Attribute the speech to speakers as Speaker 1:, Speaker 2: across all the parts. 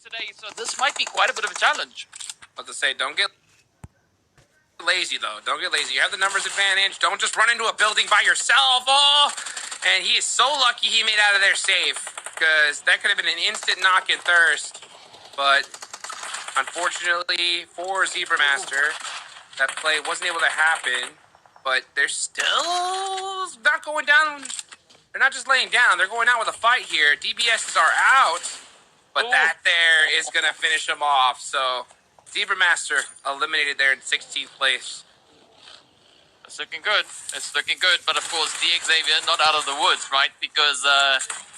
Speaker 1: today, so this might be quite a bit of a challenge.
Speaker 2: But to say, don't get lazy, though. Don't get lazy. You have the numbers advantage. Don't just run into a building by yourself. Oh! And he is so lucky he made out of there safe, because that could have been an instant knock in thirst. But unfortunately for Zebra Master, that play wasn't able to happen. But they're still not going down. They're not just laying down. They're going out with a fight here. DBSs are out. But that there is going to finish them off. So Zebra Master eliminated there in 16th place.
Speaker 1: It's looking good. It's looking good. But of course, Xavier not out of the woods, right? Because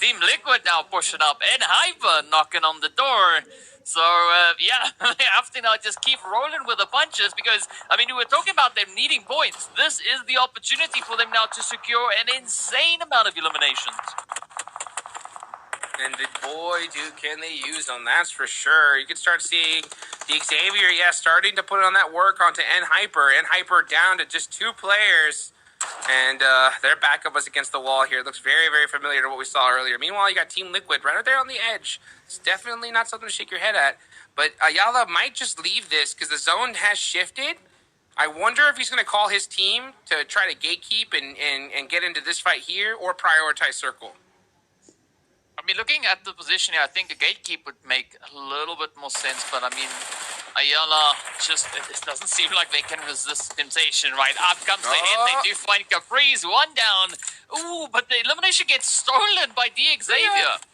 Speaker 1: Team Liquid now pushing up and Hyper knocking on the door. So, yeah, they have to now just keep rolling with the punches because, I mean, we were talking about them needing points. This is the opportunity for them now to secure an insane amount of eliminations.
Speaker 2: And boy, dude, can they use them, that's for sure. You can start seeing the Xavier, starting to put on that work onto N-Hyper. N-Hyper down to just 2 players. And their backup was against the wall here. It looks very, very familiar to what we saw earlier. Meanwhile, you got Team Liquid right there on the edge. It's definitely not something to shake your head at. But Ayala might just leave this because the zone has shifted. I wonder if he's going to call his team to try to gatekeep and get into this fight here or prioritize circle.
Speaker 1: I mean, looking at the position here, I think a gatekeep would make a little bit more sense. But, I mean, Ayala just, it doesn't seem like they can resist temptation, right? Up comes the hit. They do find Capri's 1 down. Ooh, but the elimination gets stolen by Xavier.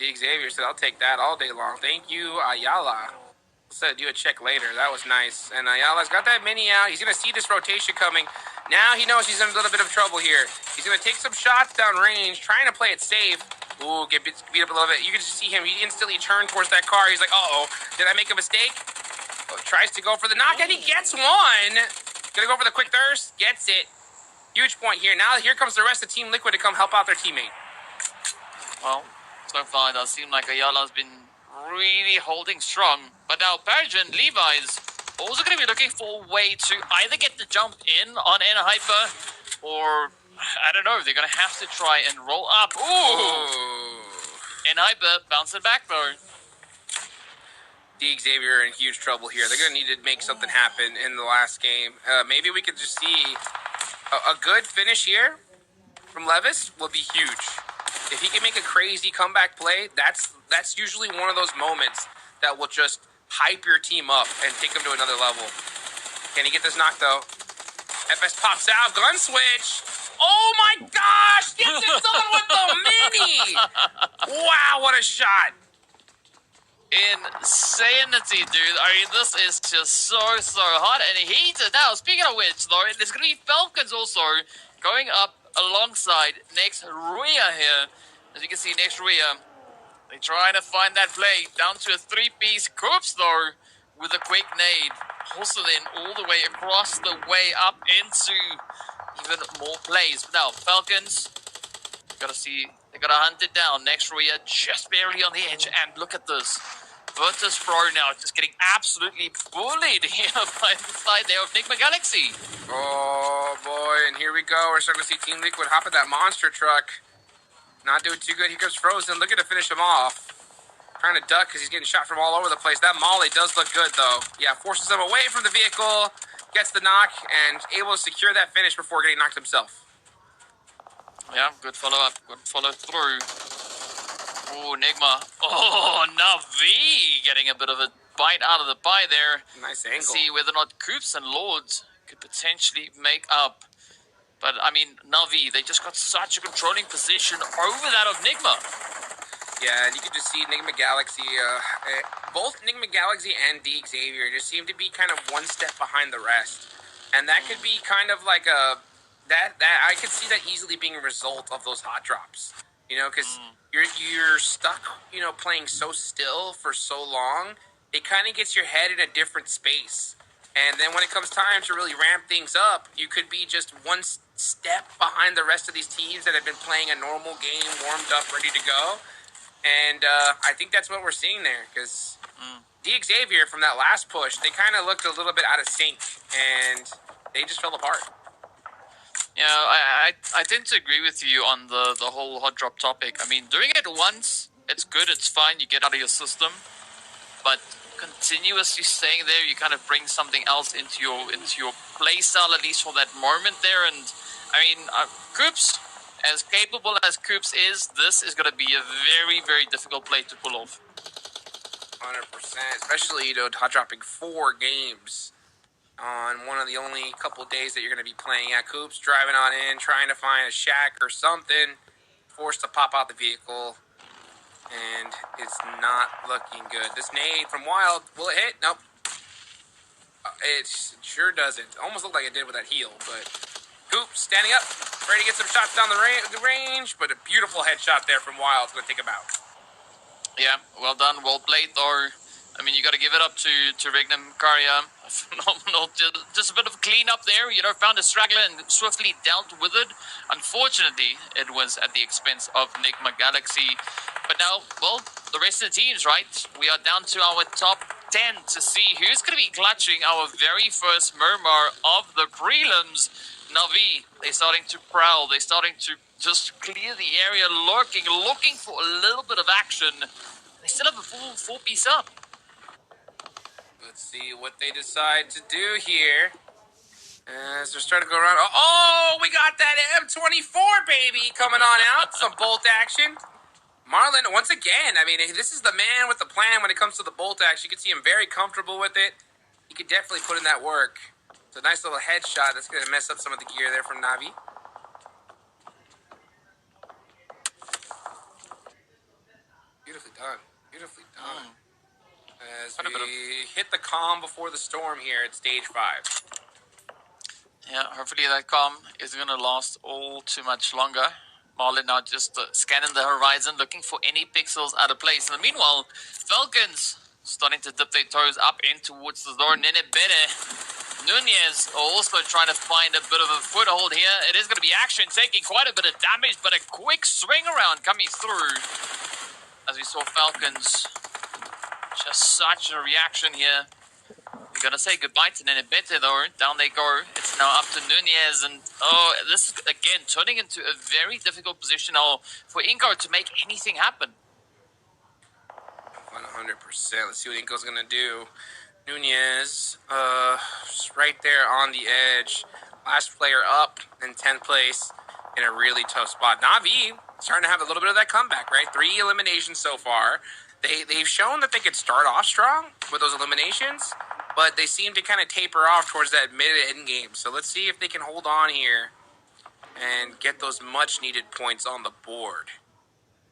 Speaker 2: Xavier said, I'll take that all day long. Thank you, Ayala. Said do a check later. That was nice. And Ayala's got that mini out. He's going to see this rotation coming. Now he knows he's in a little bit of trouble here. He's going to take some shots down range, trying to play it safe. Ooh, get beat up a little bit. You can just see him. He instantly turned towards that car. He's like, uh-oh, did I make a mistake? Tries to go for the knock, and he gets one. Gonna go for the quick thirst. Gets it. Huge point here. Now here comes the rest of Team Liquid to come help out their teammate.
Speaker 1: Well, so far it does seem like Ayala's been really holding strong. But now Persian, Levi's also going to be looking for a way to either get the jump in on N-Hyper or, I don't know, they're going to have to try and roll up. Ooh! N-Hyper bouncing back though.
Speaker 2: Xavier in huge trouble here. They're going to need to make something happen in the last game. Maybe we could just see a good finish here from Levis will be huge. If he can make a crazy comeback play, that's usually one of those moments that will just hype your team up and take them to another level. Can he get this knock, though? FS pops out. Gun switch. Oh, my gosh. Gets it done with the mini. Wow, what a shot.
Speaker 1: Insanity, dude. I mean, this is just so hot and heated. Now, speaking of which, though, there's going to be Falcons also going up alongside next Ruya here. As you can see, next Ruya, they're trying to find that play. Down to a 3-piece Coops, though, with a quick nade. Also then all the way across the way up into even more plays. But now, Falcons, gotta see, they gotta hunt it down. Next Ruya, just barely on the edge. And look at this. Virtus Pro now just getting absolutely bullied here by the side there of Nigma Galaxy.
Speaker 2: Oh, boy, and here we go. We're starting to see Team Liquid hop in that monster truck. Not doing too good. Here comes Frozen, looking to finish him off. Trying to duck because he's getting shot from all over the place. That Molly does look good, though. Yeah, forces him away from the vehicle, gets the knock, and able to secure that finish before getting knocked himself.
Speaker 1: Yeah, good follow-up, good follow-through. Oh, Nigma. Oh, Navi getting a bit of a bite out of the pie there.
Speaker 2: Nice angle.
Speaker 1: See whether or not Coops and Lords could potentially make up. But, I mean, Navi, they just got such a controlling position over that of Nigma.
Speaker 2: Yeah, and you can just see Nigma Galaxy, both Nigma Galaxy and Xavier just seem to be kind of one step behind the rest. And that could be kind of like that I could see that easily being a result of those hot drops. You know, because you're stuck, you know, playing so still for so long, it kind of gets your head in a different space. And then when it comes time to really ramp things up, you could be just one step behind the rest of these teams that have been playing a normal game, warmed up, ready to go. And I think that's what we're seeing there, because Xavier from that last push, they kind of looked a little bit out of sync, and they just fell apart.
Speaker 1: Yeah, I tend to agree with you on the whole hot drop topic. I mean, doing it once it's good, it's fine, you get out of your system, but continuously staying there, you kind of bring something else into your play style, at least for that moment there. And I mean, Coops, as capable as Coops is, this is going to be a very, very difficult play to pull off.
Speaker 2: 100%, especially, hot dropping 4 games on one of the only couple days that you're going to be playing at. Coops driving on in, trying to find a shack or something, forced to pop out the vehicle, and it's not looking good. This nade from Wild, will it hit? Nope. It sure doesn't. Almost looked like it did with that heel, but Coops standing up, ready to get some shots down the range, but a beautiful headshot there from Wild. Going to take him out.
Speaker 1: Yeah, well done, well played, though. I mean, you got to give it up to Regnum Karya. Phenomenal. Just a bit of cleanup there. Found a straggler and swiftly dealt with it. Unfortunately, it was at the expense of Enigma Galaxy. But now, well, the rest of the teams, right? We are down to our top 10 to see who's going to be clutching our very first Murmur of the prelims. Na'Vi, they're starting to prowl. They're starting to just clear the area, looking for a little bit of action. They still have a full 4-piece up.
Speaker 2: Let's see what they decide to do here. As they're starting to go around. Oh, we got that M24, baby, coming on out. Some bolt action. Marlon, once again, I mean, this is the man with the plan when it comes to the bolt action. You can see him very comfortable with it. He could definitely put in that work. It's a nice little headshot that's going to mess up some of the gear there from Na'Vi. Beautifully done. Beautifully done. As we hit the calm before the storm here at stage 5.
Speaker 1: Yeah, hopefully that calm isn't going to last all too much longer. Marlon now just scanning the horizon, looking for any pixels out of place. In the meanwhile, Falcons starting to dip their toes up in towards the door. Nenebere Nunez also trying to find a bit of a foothold here. It is going to be action, taking quite a bit of damage, but a quick swing around coming through. As we saw Falcons, just such a reaction here. We're going to say goodbye to Nenebete, though. Down they go. It's now up to Nunez. And, this is, again, turning into a very difficult position now for Inko to make anything happen.
Speaker 2: 100%. Let's see what Inko's going to do. Nunez, right there on the edge. Last player up in 10th place in a really tough spot. Na'Vi starting to have a little bit of that comeback, right? 3 eliminations so far. They've shown that they could start off strong with those eliminations, but they seem to kind of taper off towards that mid-end game. So let's see if they can hold on here and get those much-needed points on the board.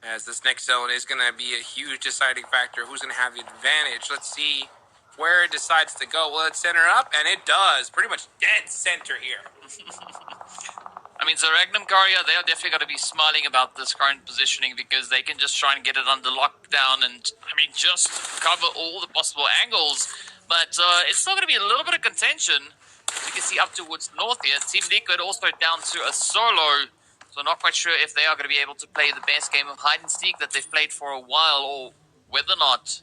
Speaker 2: As this next zone is going to be a huge deciding factor. Who's going to have the advantage? Let's see where it decides to go. Will it center up? And it does. Pretty much dead center here.
Speaker 1: I mean, so Regnum Karya, they are definitely going to be smiling about this current positioning because they can just try and get it under lockdown and, I mean, just cover all the possible angles. But it's still going to be a little bit of contention. As you can see up towards north here. Team Liquid also down to a solo. So not quite sure if they are going to be able to play the best game of hide and seek that they've played for a while, or whether or not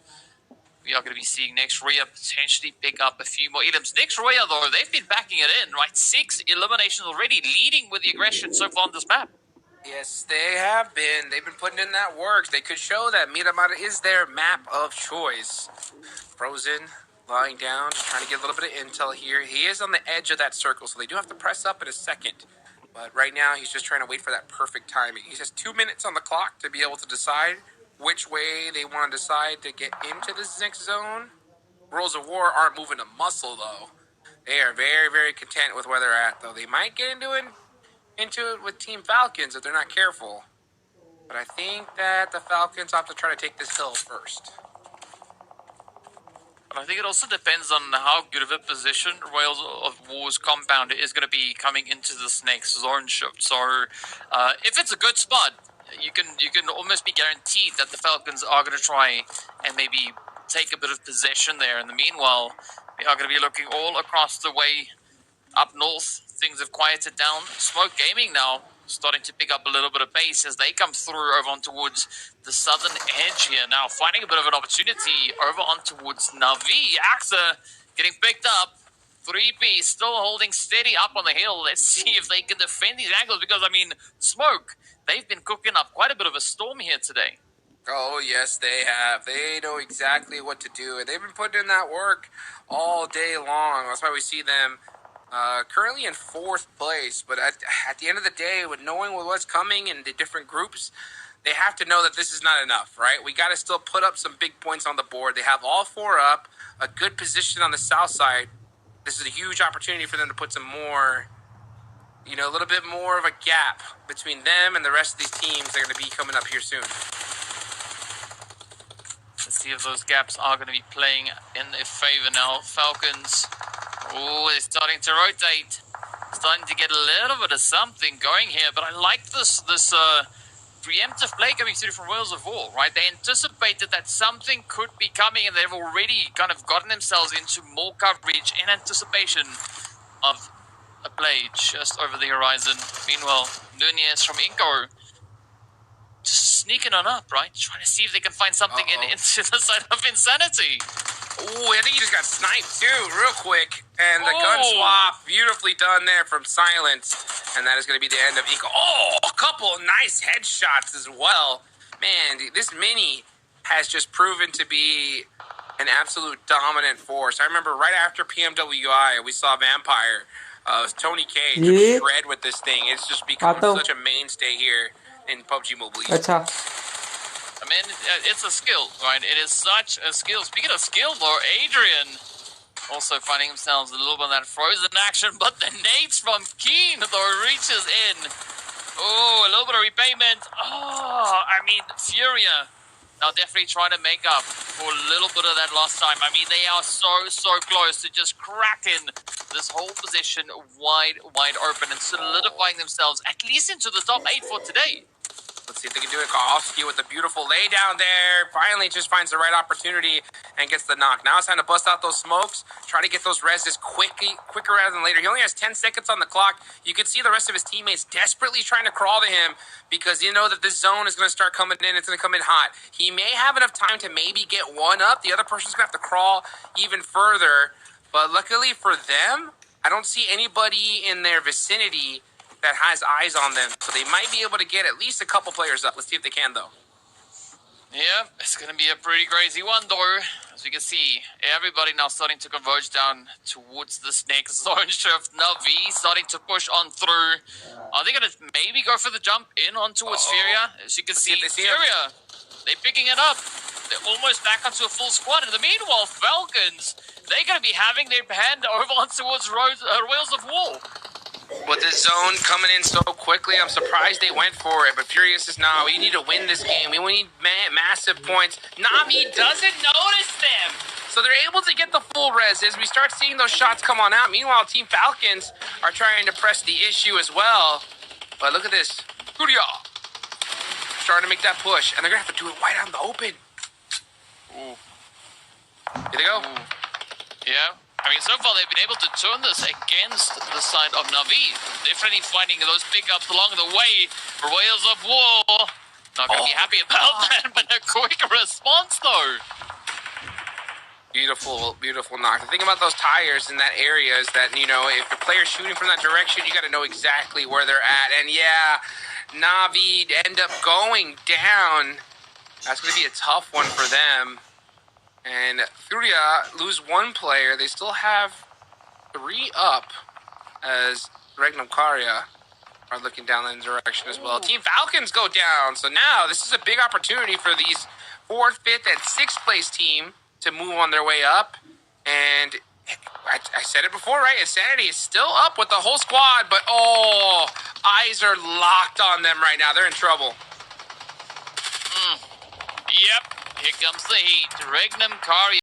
Speaker 1: we are going to be seeing Next Roya potentially pick up a few more items. Next Roya, though, they've been backing it in, right? 6 eliminations already, leading with the aggression so far on this map.
Speaker 2: Yes, they have been. They've been putting in that work. They could show that Miramar is their map of choice. Frozen, lying down, just trying to get a little bit of intel here. He is on the edge of that circle, so they do have to press up in a second. But right now, he's just trying to wait for that perfect timing. He has 2 minutes on the clock to be able to decide which way they want to decide to get into this next zone. Rules of War aren't moving a muscle, though. They are very, very content with where they're at, though. They might get into it with Team Falcons if they're not careful. But I think that the Falcons have to try to take this hill first.
Speaker 1: I think it also depends on how good of a position Royals of War's compound is going to be coming into this next zone shift. So, if it's a good spot, you can almost be guaranteed that the Falcons are going to try and maybe take a bit of possession there. In the meanwhile, we are going to be looking all across the way up north. Things have quieted down. Smoke Gaming now starting to pick up a little bit of pace as they come through over on towards the southern edge here. Now finding a bit of an opportunity over on towards Na'Vi. AXA getting picked up. 3P still holding steady up on the hill. Let's see if they can defend these angles because, I mean, Smoke, they've been cooking up quite a bit of a storm here today.
Speaker 2: Oh, yes, they have. They know exactly what to do. They've been putting in that work all day long. That's why we see them currently in 4th place. But at the end of the day, with knowing what's coming in the different groups, they have to know that this is not enough, right? We got to still put up some big points on the board. They have all 4 up, a good position on the south side. This is a huge opportunity for them to put some more, a little bit more of a gap between them and the rest of these teams that are going to be coming up here soon.
Speaker 1: Let's see if those gaps are going to be playing in their favor now. Falcons, oh, they're starting to rotate. Starting to get a little bit of something going here, but I like this preemptive play coming through from Wheels of War, right? They anticipated that something could be coming, and they've already kind of gotten themselves into more coverage in anticipation of a play just over the horizon. Meanwhile, Nunez from Inco just sneaking on up, right? Trying to see if they can find something into the side of Insanity.
Speaker 2: Ooh, I think he just got sniped too, real quick. And the gun swap, beautifully done there from Silence. And that is going to be the end of Eco. Oh, a couple nice headshots as well. Man, this Mini has just proven to be an absolute dominant force. I remember right after PMWI, we saw Vampire. Tony K just shred with this thing. It's just become such a mainstay here in PUBG Mobile.
Speaker 1: I mean, it's a skill, right? It is such a skill. Speaking of skill, though, Adrian also finding themselves a little bit of that frozen action, but the nades from Keen, though, reaches in. Oh, a little bit of repayment. Oh, I mean, Furia now definitely trying to make up for a little bit of that lost time. I mean, they are so close to just cracking this whole position wide open and solidifying themselves at least into the top 8 for today.
Speaker 2: Let's see if they can do it. Kowalski with the beautiful lay down there. Finally just finds the right opportunity and gets the knock. Now it's time to bust out those smokes. Try to get those reses quicker rather than later. He only has 10 seconds on the clock. You can see the rest of his teammates desperately trying to crawl to him because you know that this zone is going to start coming in. It's going to come in hot. He may have enough time to maybe get one up. The other person's going to have to crawl even further. But luckily for them, I don't see anybody in their vicinity that has eyes on them, so they might be able to get at least a couple players up. Let's see if they can, though.
Speaker 1: Yeah, it's going to be a pretty crazy one, though. As we can see, everybody now starting to converge down towards this next zone shift. Navi starting to push on through. Are they going to maybe go for the jump in on towards Furia? As you can see, Furia, they're picking it up. They're almost back onto a full squad. In the meanwhile, Falcons, they're going to be having their hand over on towards Wheels of War.
Speaker 2: With this zone coming in so quickly, I'm surprised they went for it. But Furious is now, we need to win this game. We need massive points. Na'Vi doesn't notice them. So they're able to get the full reses. We start seeing those shots come on out. Meanwhile, Team Falcons are trying to press the issue as well. But look at this. Furia starting to make that push. And they're going to have to do it wide out in the open.
Speaker 1: Ooh.
Speaker 2: Here they go.
Speaker 1: Ooh. Yeah. I mean, so far they've been able to turn this against the side of Navi. Definitely finding those pickups along the way for Wheels of War. Not going to be happy about that, but a quick response, though.
Speaker 2: Beautiful, beautiful knock. The thing about those tires in that area is that, you know, if the player's shooting from that direction, you got to know exactly where they're at. And yeah, Navi end up going down. That's going to be a tough one for them. And Furia lose one player. They still have 3 up as Regnum Karya are looking down that direction as well. Team Falcons go down. So now this is a big opportunity for these 4th, 5th, and 6th place team to move on their way up. And I said it before, right? Insanity is still up with the whole squad. But, eyes are locked on them right now. They're in trouble.
Speaker 1: Yep. Here comes the heat. Regnum Karya